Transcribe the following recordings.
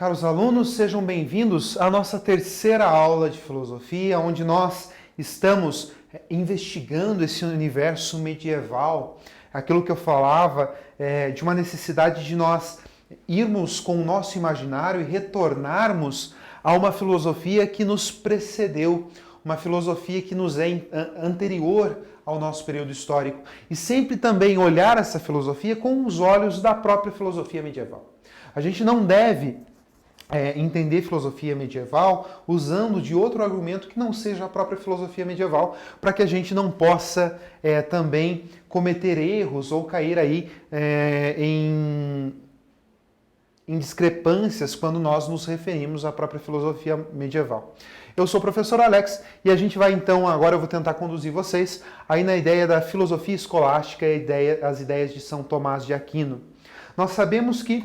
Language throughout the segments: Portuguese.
Caros alunos, sejam bem-vindos à nossa terceira aula de filosofia, onde nós estamos investigando esse universo medieval, aquilo que eu falava de uma necessidade de nós irmos com o nosso imaginário e retornarmos a uma filosofia que nos precedeu, uma filosofia que nos é anterior ao nosso período histórico, e sempre também olhar essa filosofia com os olhos da própria filosofia medieval. A gente não deve entender filosofia medieval usando de outro argumento que não seja a própria filosofia medieval, para que a gente não possa também cometer erros ou cair aí em discrepâncias quando nós nos referimos à própria filosofia medieval. Eu sou o professor Alex e a gente vai então, agora eu vou tentar conduzir vocês aí na ideia da filosofia escolástica e as ideias de São Tomás de Aquino. Nós sabemos que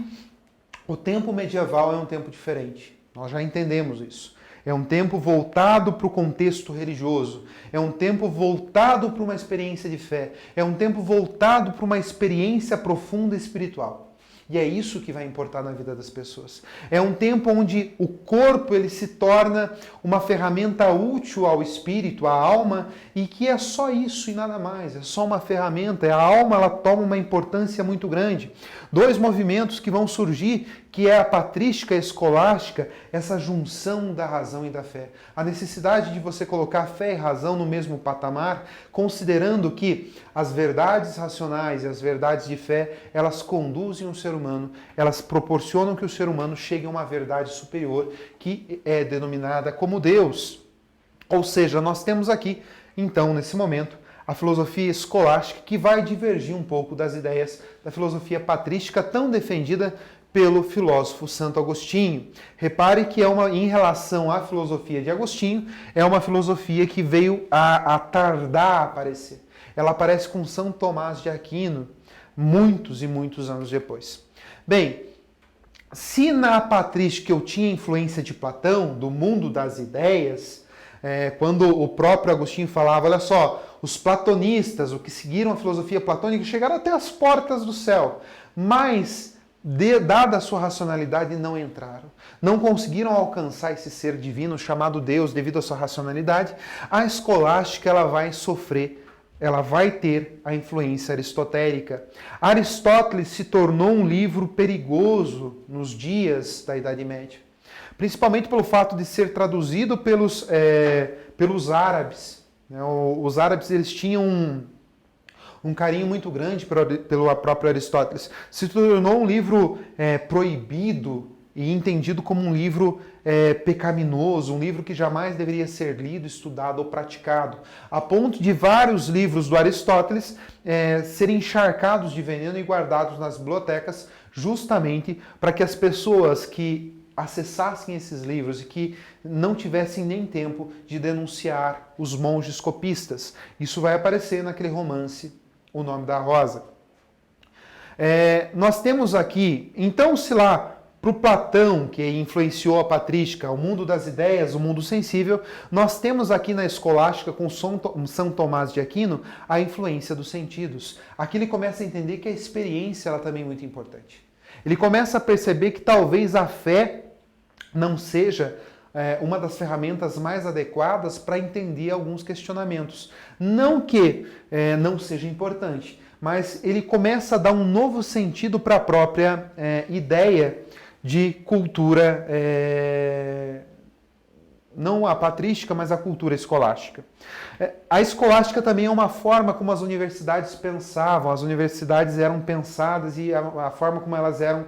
o tempo medieval é um tempo diferente, nós já entendemos isso. É um tempo voltado para o contexto religioso, é um tempo voltado para uma experiência de fé, é um tempo voltado para uma experiência profunda espiritual. E é isso que vai importar na vida das pessoas. É um tempo onde o corpo ele se torna uma ferramenta útil ao espírito, à alma, e que é só isso e nada mais, é só uma ferramenta. A alma ela toma uma importância muito grande. Dois movimentos que vão surgir, que é a patrística e a escolástica, essa junção da razão e da fé. A necessidade de você colocar fé e razão no mesmo patamar, considerando que as verdades racionais e as verdades de fé, elas conduzem o ser humano, elas proporcionam que o ser humano chegue a uma verdade superior, que é denominada como Deus. Ou seja, nós temos aqui, então, nesse momento, a filosofia escolástica, que vai divergir um pouco das ideias da filosofia patrística tão defendida pelo filósofo Santo Agostinho. Repare que em relação à filosofia de Agostinho, é uma filosofia que veio a tardar a aparecer. Ela aparece com São Tomás de Aquino, muitos e muitos anos depois. Bem, se na patrística eu tinha influência de Platão, do mundo das ideias, quando o próprio Agostinho falava, olha só, os platonistas, os que seguiram a filosofia platônica, chegaram até as portas do céu, mas, dada a sua racionalidade, não entraram. Não conseguiram alcançar esse ser divino chamado Deus devido à sua racionalidade. A escolástica ela vai sofrer, ela vai ter a influência aristotélica. Aristóteles se tornou um livro perigoso nos dias da Idade Média, principalmente pelo fato de ser traduzido pelos árabes. Os árabes eles tinham um carinho muito grande pelo próprio Aristóteles. Se tornou um livro proibido e entendido como um livro pecaminoso, um livro que jamais deveria ser lido, estudado ou praticado, a ponto de vários livros do Aristóteles serem encharcados de veneno e guardados nas bibliotecas, justamente para que as pessoas que acessassem esses livros e que não tivessem nem tempo de denunciar os monges copistas. Isso vai aparecer naquele romance O Nome da Rosa. Nós temos aqui, então, se lá para o Platão, que influenciou a patrística, o mundo das ideias, o mundo sensível, nós temos aqui na escolástica, com São Tomás de Aquino, a influência dos sentidos. Aqui ele começa a entender que a experiência ela também é muito importante. Ele começa a perceber que talvez a fé não seja uma das ferramentas mais adequadas para entender alguns questionamentos. Não que não seja importante, mas ele começa a dar um novo sentido para a própria ideia de cultura, não a patrística, mas a cultura escolástica. A escolástica também é uma forma como as universidades pensavam, as universidades eram pensadas e a forma como elas eram,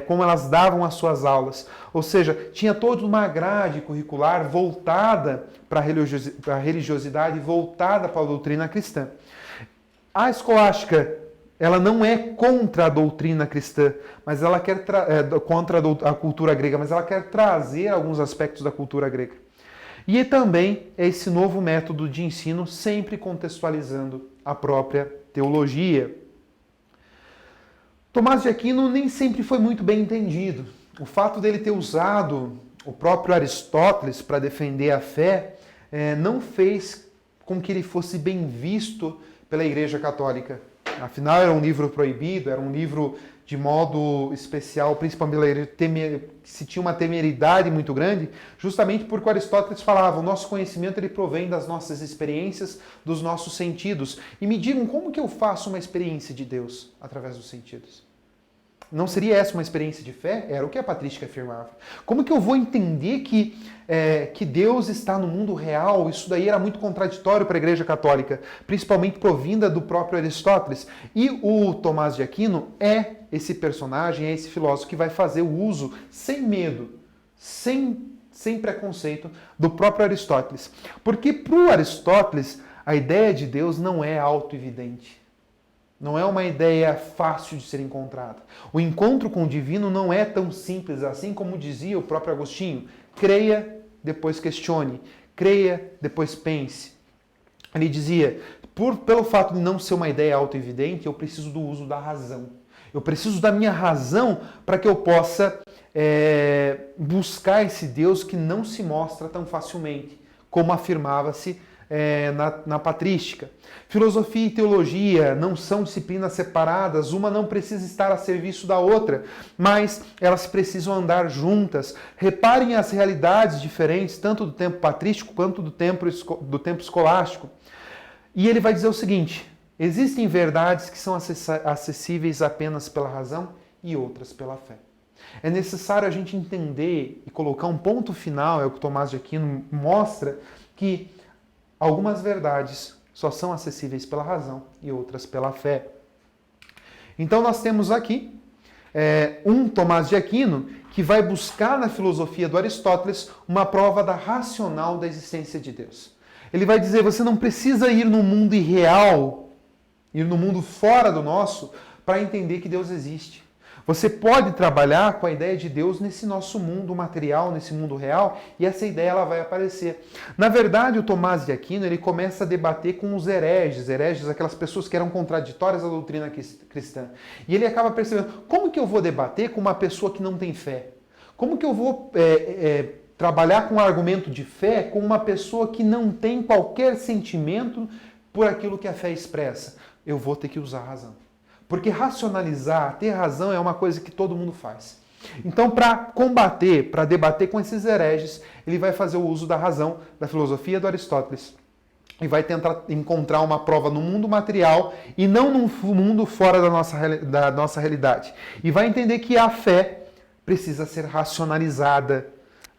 como elas davam as suas aulas. Ou seja, tinha toda uma grade curricular voltada para a religiosidade, voltada para a doutrina cristã. A escolástica, ela não é contra a doutrina cristã, mas ela quer contra a cultura grega, mas ela quer trazer alguns aspectos da cultura grega. E também é esse novo método de ensino, sempre contextualizando a própria teologia. Tomás de Aquino nem sempre foi muito bem entendido. O fato dele ter usado o próprio Aristóteles para defender a fé não fez com que ele fosse bem visto pela Igreja Católica. Afinal, era um livro proibido, era um livro de modo especial, principalmente se tinha uma temeridade muito grande, justamente porque Aristóteles falava, o nosso conhecimento ele provém das nossas experiências, dos nossos sentidos. E me digam, como que eu faço uma experiência de Deus através dos sentidos? Não seria essa uma experiência de fé? Era o que a patrística afirmava. Como que eu vou entender que Deus está no mundo real? Isso daí era muito contraditório para a Igreja Católica, principalmente provinda do próprio Aristóteles. E o Tomás de Aquino é esse personagem, é esse filósofo que vai fazer o uso sem medo, sem preconceito, do próprio Aristóteles. Porque para o Aristóteles, a ideia de Deus não é auto-evidente. Não é uma ideia fácil de ser encontrada. O encontro com o divino não é tão simples assim como dizia o próprio Agostinho. Creia, depois questione. Creia, depois pense. Ele dizia, pelo fato de não ser uma ideia auto-evidente, eu preciso do uso da razão. Eu preciso da minha razão para que eu possa buscar esse Deus que não se mostra tão facilmente, como afirmava-se na patrística. Filosofia e teologia não são disciplinas separadas, uma não precisa estar a serviço da outra, mas elas precisam andar juntas. Reparem as realidades diferentes, tanto do tempo patrístico quanto do tempo escolástico. E ele vai dizer o seguinte, existem verdades que são acessíveis apenas pela razão e outras pela fé. É necessário a gente entender e colocar um ponto final, é o que Tomás de Aquino mostra, que algumas verdades só são acessíveis pela razão e outras pela fé. Então nós temos aqui um Tomás de Aquino que vai buscar na filosofia do Aristóteles uma prova racional da existência de Deus. Ele vai dizer, você não precisa ir no mundo irreal, ir no mundo fora do nosso, para entender que Deus existe. Você pode trabalhar com a ideia de Deus nesse nosso mundo material, nesse mundo real, e essa ideia ela vai aparecer. Na verdade, o Tomás de Aquino ele começa a debater com os hereges, aquelas pessoas que eram contraditórias à doutrina cristã. E ele acaba percebendo, como que eu vou debater com uma pessoa que não tem fé? Como que eu vou trabalhar com um argumento de fé com uma pessoa que não tem qualquer sentimento por aquilo que a fé expressa? Eu vou ter que usar a razão. Porque racionalizar, ter razão é uma coisa que todo mundo faz. Então, para combater, para debater com esses hereges, ele vai fazer o uso da razão, da filosofia do Aristóteles. E vai tentar encontrar uma prova no mundo material e não no mundo fora da nossa realidade. E vai entender que a fé precisa ser racionalizada.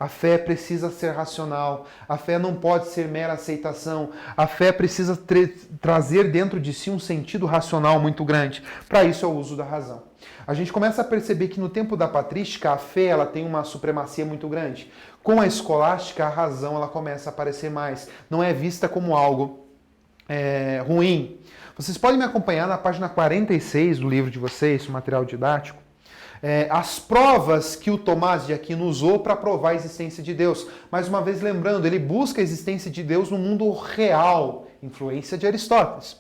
A fé precisa ser racional, a fé não pode ser mera aceitação, a fé precisa trazer dentro de si um sentido racional muito grande. Para isso é o uso da razão. A gente começa a perceber que no tempo da patrística a fé ela tem uma supremacia muito grande. Com a escolástica a razão ela começa a aparecer mais, não é vista como algo ruim. Vocês podem me acompanhar na página 46 do livro de vocês, o material didático. As provas que o Tomás de Aquino usou para provar a existência de Deus. Mais uma vez lembrando, ele busca a existência de Deus no mundo real, influência de Aristóteles.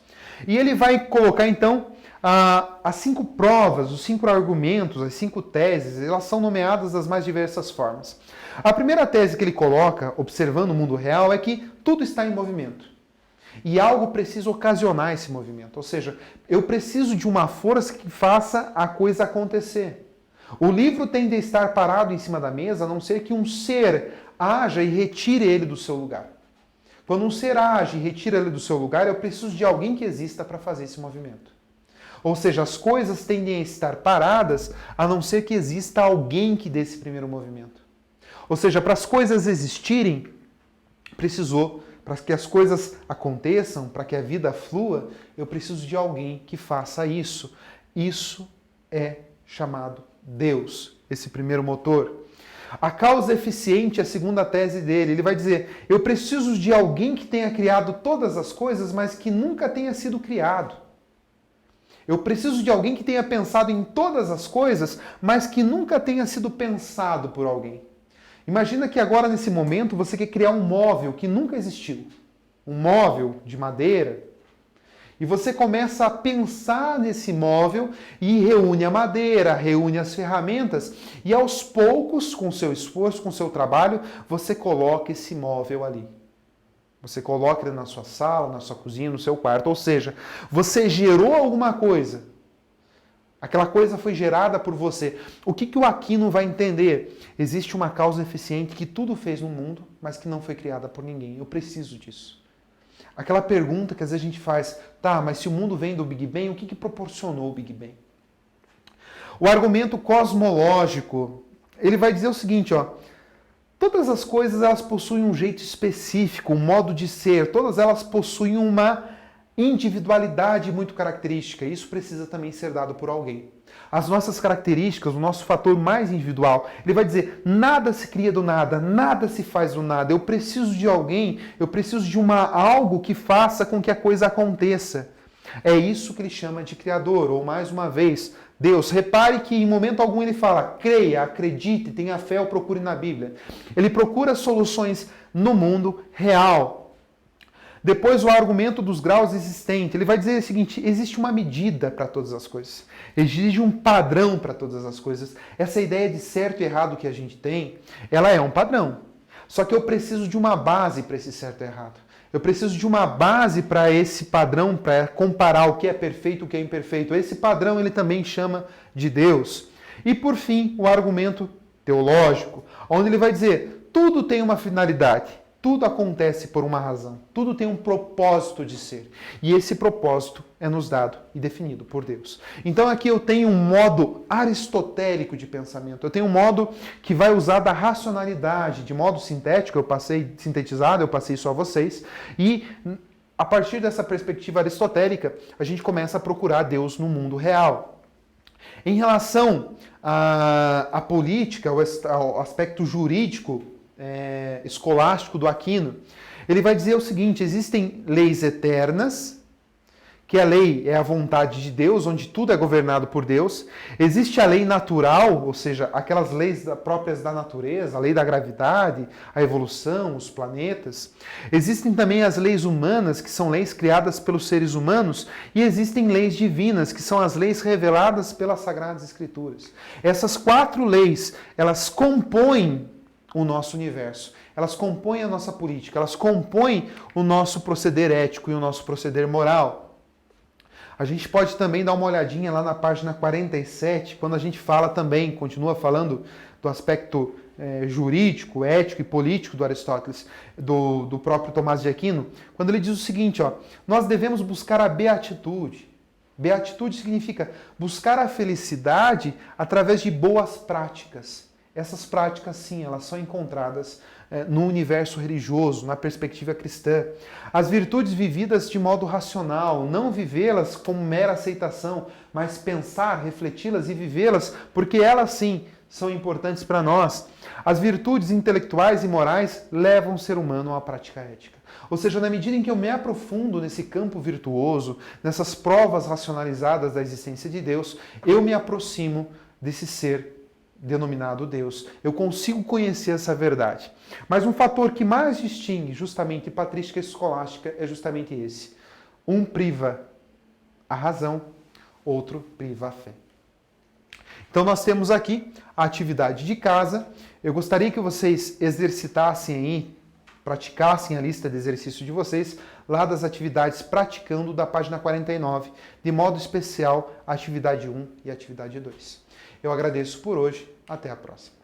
E ele vai colocar então as 5 provas, os 5 argumentos, as 5 teses, elas são nomeadas das mais diversas formas. A primeira tese que ele coloca, observando o mundo real, é que tudo está em movimento. E algo precisa ocasionar esse movimento. Ou seja, eu preciso de uma força que faça a coisa acontecer. O livro tende a estar parado em cima da mesa, a não ser que um ser haja e retire ele do seu lugar. Quando um ser age e retira ele do seu lugar, eu preciso de alguém que exista para fazer esse movimento. Ou seja, as coisas tendem a estar paradas, a não ser que exista alguém que dê esse primeiro movimento. Ou seja, para as coisas existirem, para que as coisas aconteçam, para que a vida flua, eu preciso de alguém que faça isso. Isso é chamado Deus, esse primeiro motor. A causa eficiente é a segunda tese dele. Ele vai dizer, eu preciso de alguém que tenha criado todas as coisas, mas que nunca tenha sido criado. Eu preciso de alguém que tenha pensado em todas as coisas, mas que nunca tenha sido pensado por alguém. Imagina que agora, nesse momento, você quer criar um móvel que nunca existiu. Um móvel de madeira. E você começa a pensar nesse móvel e reúne a madeira, reúne as ferramentas e aos poucos, com seu esforço, com seu trabalho, você coloca esse móvel ali. Você coloca ele na sua sala, na sua cozinha, no seu quarto. Ou seja, você gerou alguma coisa. Aquela coisa foi gerada por você. O que o Aquino vai entender? Existe uma causa eficiente que tudo fez no mundo, mas que não foi criada por ninguém. Eu preciso disso. Aquela pergunta que às vezes a gente faz, tá, mas se o mundo vem do Big Bang, o que proporcionou o Big Bang? O argumento cosmológico, ele vai dizer o seguinte, ó, todas as coisas elas possuem um jeito específico, um modo de ser, todas elas possuem uma individualidade muito característica. Isso precisa também ser dado por alguém. As nossas características, o nosso fator mais individual, ele vai dizer, nada se cria do nada, nada se faz do nada. Eu preciso de alguém, eu preciso de algo que faça com que a coisa aconteça. É isso que ele chama de Criador, ou mais uma vez, Deus. Repare que em momento algum ele fala, creia, acredite, tenha fé ou procure na Bíblia. Ele procura soluções no mundo real. Depois o argumento dos graus existentes. Ele vai dizer o seguinte, existe uma medida para todas as coisas. Existe um padrão para todas as coisas. Essa ideia de certo e errado que a gente tem, ela é um padrão. Só que eu preciso de uma base para esse certo e errado. Eu preciso de uma base para esse padrão, para comparar o que é perfeito e o que é imperfeito. Esse padrão ele também chama de Deus. E por fim, o argumento teológico, onde ele vai dizer, tudo tem uma finalidade. Tudo acontece por uma razão. Tudo tem um propósito de ser. E esse propósito é nos dado e definido por Deus. Então aqui eu tenho um modo aristotélico de pensamento. Eu tenho um modo que vai usar da racionalidade, de modo sintético, sintetizado, eu passei isso a vocês. E a partir dessa perspectiva aristotélica, a gente começa a procurar Deus no mundo real. Em relação à política, ao aspecto jurídico, escolástico do Aquino, ele vai dizer o seguinte, existem leis eternas, que a lei é a vontade de Deus, onde tudo é governado por Deus. Existe a lei natural, ou seja, aquelas leis próprias da natureza, a lei da gravidade, a evolução, os planetas. Existem também as leis humanas, que são leis criadas pelos seres humanos, e existem leis divinas, que são as leis reveladas pelas Sagradas Escrituras. Essas 4 leis, elas compõem o nosso universo. Elas compõem a nossa política, elas compõem o nosso proceder ético e o nosso proceder moral. A gente pode também dar uma olhadinha lá na página 47, quando a gente fala também, continua falando do aspecto jurídico, ético e político do Aristóteles, do próprio Tomás de Aquino, quando ele diz o seguinte, ó, nós devemos buscar a beatitude. Beatitude significa buscar a felicidade através de boas práticas. Essas práticas, sim, elas são encontradas no universo religioso, na perspectiva cristã. As virtudes vividas de modo racional, não vivê-las como mera aceitação, mas pensar, refleti-las e vivê-las, porque elas, sim, são importantes para nós. As virtudes intelectuais e morais levam o ser humano à prática ética. Ou seja, na medida em que eu me aprofundo nesse campo virtuoso, nessas provas racionalizadas da existência de Deus, eu me aproximo desse ser denominado Deus. Eu consigo conhecer essa verdade. Mas um fator que mais distingue justamente patrística e escolástica é justamente esse. Um priva a razão, outro priva a fé. Então nós temos aqui a atividade de casa. Eu gostaria que vocês exercitassem aí, praticassem a lista de exercícios de vocês, lá das atividades praticando da página 49, de modo especial a atividade 1 e a atividade 2. Eu agradeço por hoje. Até a próxima.